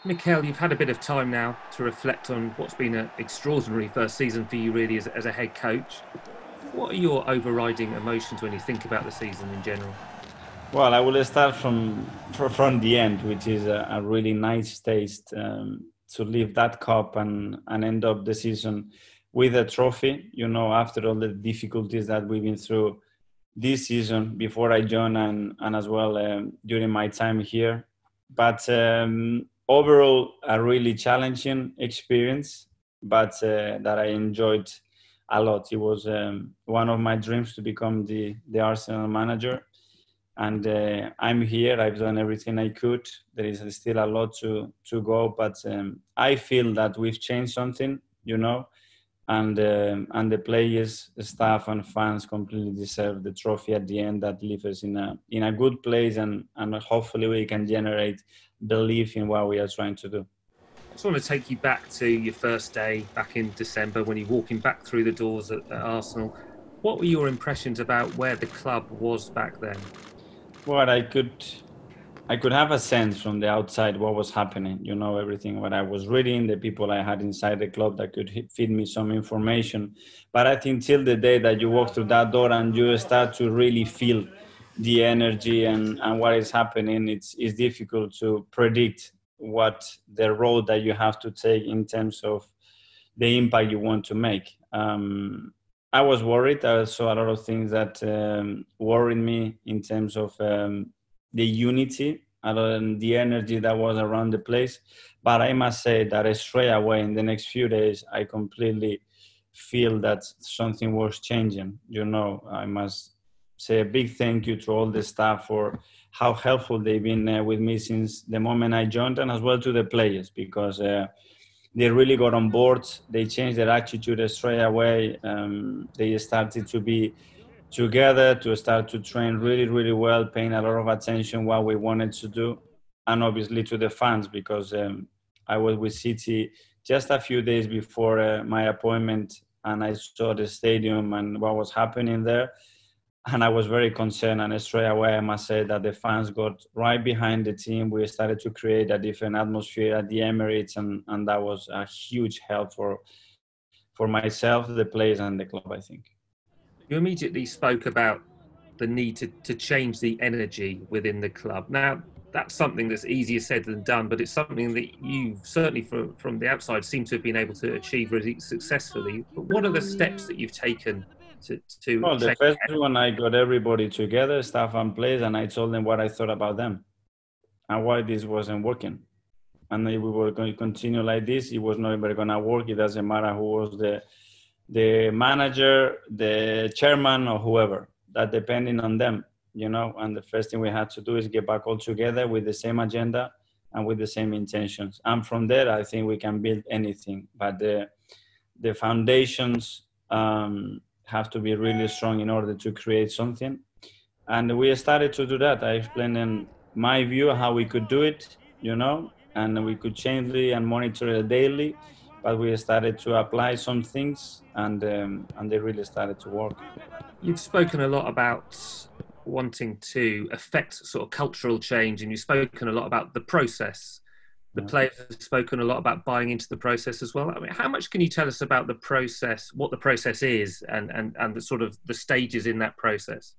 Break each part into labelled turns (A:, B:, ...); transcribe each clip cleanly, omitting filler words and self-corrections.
A: Mikel, you've had a bit of time now to reflect on what's been an extraordinary first season for you, really, as a head coach. What are your overriding emotions when you think about the season in general?
B: Well, I will start from the end, which is a really nice taste to leave that cup and end up the season with a trophy. You know, after all the difficulties that we've been through this season before I joined and as well during my time here. But overall, a really challenging experience, but that I enjoyed a lot. It was one of my dreams to become the Arsenal manager. And I'm here. I've done everything I could. There is still a lot to go, but I feel that we've changed something, you know, and the players, the staff, and fans completely deserve the trophy at the end. That leaves us in a good place, and hopefully we can generate belief in what we are trying to do.
A: I just want to take you back to your first day back in December when you're walking back through the doors at Arsenal. What were your impressions about where the club was back then?
B: Well, I could have a sense from the outside what was happening, you know, everything what I was reading, the people I had inside the club that could feed me some information. But I think till the day that you walk through that door and you start to really feel the energy and what is happening, it's difficult to predict what the road that you have to take in terms of the impact you want to make. I was worried. I saw a lot of things that worried me in terms of the unity and the energy that was around the place. But I must say that straight away in the next few days, I completely feel that something was changing. You know, I must say a big thank you to all the staff for how helpful they've been with me since the moment I joined, and as well to the players, because they really got on board. They changed their attitude straight away. They started to be together, to start to train really, really well, paying a lot of attention what we wanted to do, and obviously to the fans, because I was with City just a few days before my appointment, and I saw the stadium and what was happening there, and I was very concerned. And straight away, I must say that the fans got right behind the team. We started to create a different atmosphere at the Emirates, and that was a huge help for myself, the players, and the club, I think.
A: You immediately spoke about the need to change the energy within the club. Now, that's something that's easier said than done, but it's something that you certainly from the outside seem to have been able to achieve really successfully. But what are the steps that you've taken to
B: Well, the
A: change?
B: first one, I got everybody together, staff and players, and I told them what I thought about them and why this wasn't working. And if we were going to continue like this, it was not ever going to work. It doesn't matter who was the manager, the chairman, or whoever. That depending on them, you know. And the first thing we had to do is get back all together with the same agenda and with the same intentions. And from there, I think we can build anything. But the foundations have to be really strong in order to create something. And we started to do that. I explained in my view how we could do it, you know, and we could change it and monitor it daily. But we started to apply some things, and they really started to work.
A: You've spoken a lot about wanting to affect sort of cultural change, and you've spoken a lot about the process. The
B: Yeah.
A: players have spoken a lot about buying into the process as well. I mean, how much can you tell us about the process, what the process is, and the sort of the stages in that process?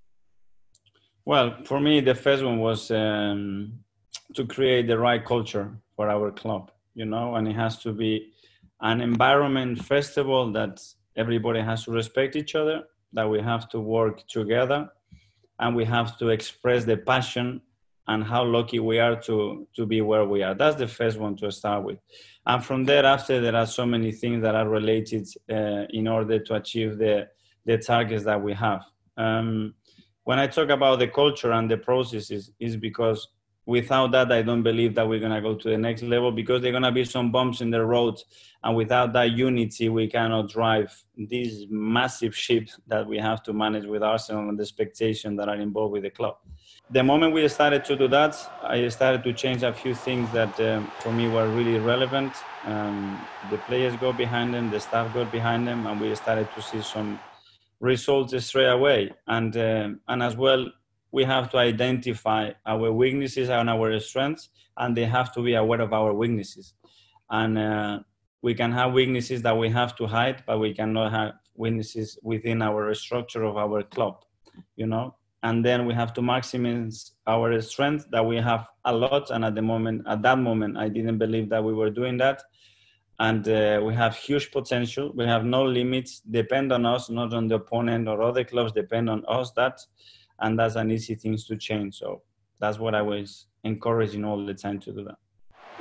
B: Well, for me, the first one was to create the right culture for our club, you know, and it has to be an environment, first of all, that everybody has to respect each other, that we have to work together, and we have to express the passion and how lucky we are to be where we are. That's the first one to start with. And from there, after, there are so many things that are related in order to achieve the targets that we have. When I talk about the culture and the processes, is because without that, I don't believe that we're going to go to the next level, because there are going to be some bumps in the road. And without that unity, we cannot drive this massive ship that we have to manage with Arsenal and the expectations that are involved with the club. The moment we started to do that, I started to change a few things that for me were really relevant. The players got behind them, the staff got behind them, and we started to see some results straight away. And as well, we have to identify our weaknesses and our strengths, and they have to be aware of our weaknesses. And we can have weaknesses that we have to hide, but we cannot have weaknesses within our structure of our club, you know. And then we have to maximize our strength that we have a lot. And at that moment, I didn't believe that we were doing that. And we have huge potential. We have no limits. Depend on us, not on the opponent or other clubs. Depend on us. And that's an easy thing to change. So that's what I was encouraging all the time to do that.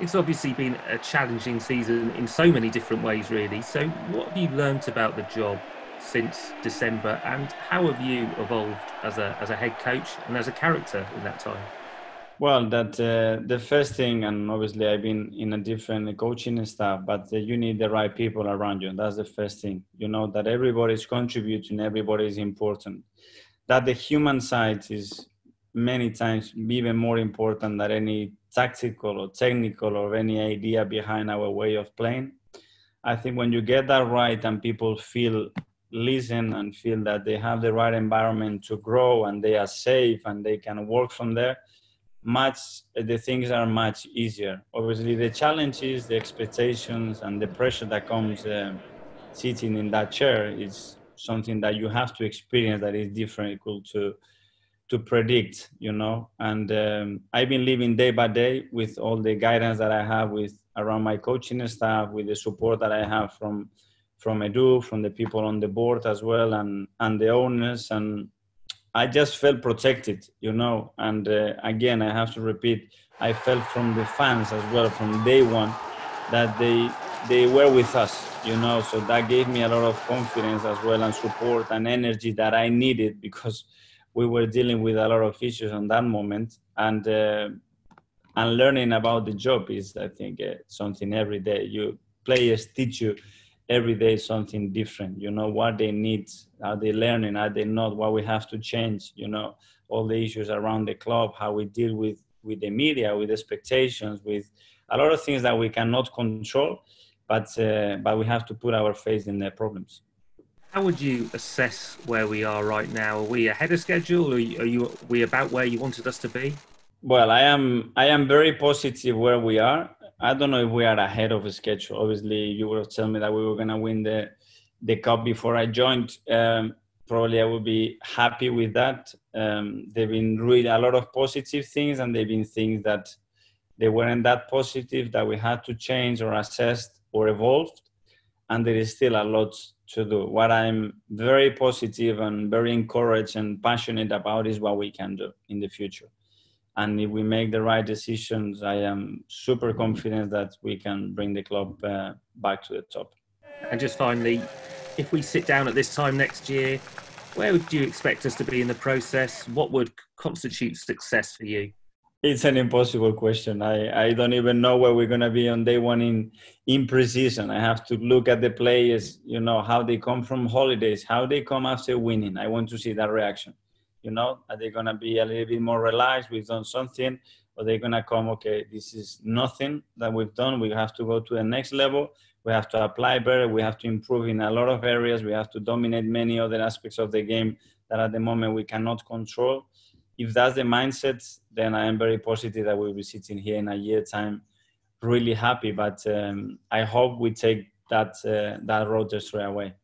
A: It's obviously been a challenging season in so many different ways, really. So what have you learnt about the job since December, and how have you evolved as a head coach and as a character in that time?
B: Well, that the first thing, and obviously I've been in a different coaching staff, but you need the right people around you. That's the first thing. You know, that everybody's contributing, everybody is important. That the human side is many times even more important than any tactical or technical or any idea behind our way of playing. I think when you get that right and people listen and feel that they have the right environment to grow and they are safe and they can work from there, the things are much easier. Obviously, the challenges, the expectations, and the pressure that comes sitting in that chair is something that you have to experience that is difficult to predict, you know. And I've been living day by day with all the guidance that I have around my coaching staff, with the support that I have from Edu, from the people on the board as well, and the owners. And I just felt protected, you know. And again, I have to repeat, I felt from the fans as well from day one that they were with us, you know. So that gave me a lot of confidence as well, and support and energy that I needed, because we were dealing with a lot of issues on that moment. And learning about the job is, I think, something every day. Players teach you every day something different, you know, what they need, are they learning, are they not, what we have to change, you know, all the issues around the club, how we deal with the media, with expectations, with a lot of things that we cannot control, but we have to put our face in their problems.
A: How would you assess where we are right now? Are we ahead of schedule, or are we about where you wanted us to be?
B: Well, I am very positive where we are. I don't know if we are ahead of schedule. Obviously, you would have told me that we were going to win the cup before I joined. Probably I would be happy with that. There've been really a lot of positive things, and there've been things that they weren't that positive that we had to change or assess or evolve. And there is still a lot to do. What I'm very positive and very encouraged and passionate about is what we can do in the future. And if we make the right decisions, I am super confident that we can bring the club back to the top.
A: And just finally, if we sit down at this time next year, where would you expect us to be in the process? What would constitute success for you?
B: It's an impossible question. I don't even know where we're going to be on day one in pre-season. I have to look at the players, you know, how they come from holidays, how they come after winning. I want to see that reaction. You know, are they going to be a little bit more relaxed? We've done something, or they're going to come, okay, this is nothing that we've done. We have to go to the next level. We have to apply better. We have to improve in a lot of areas. We have to dominate many other aspects of the game that at the moment we cannot control. If that's the mindset, then I am very positive that we'll be sitting here in a year's time, really happy. But I hope we take that road straight away.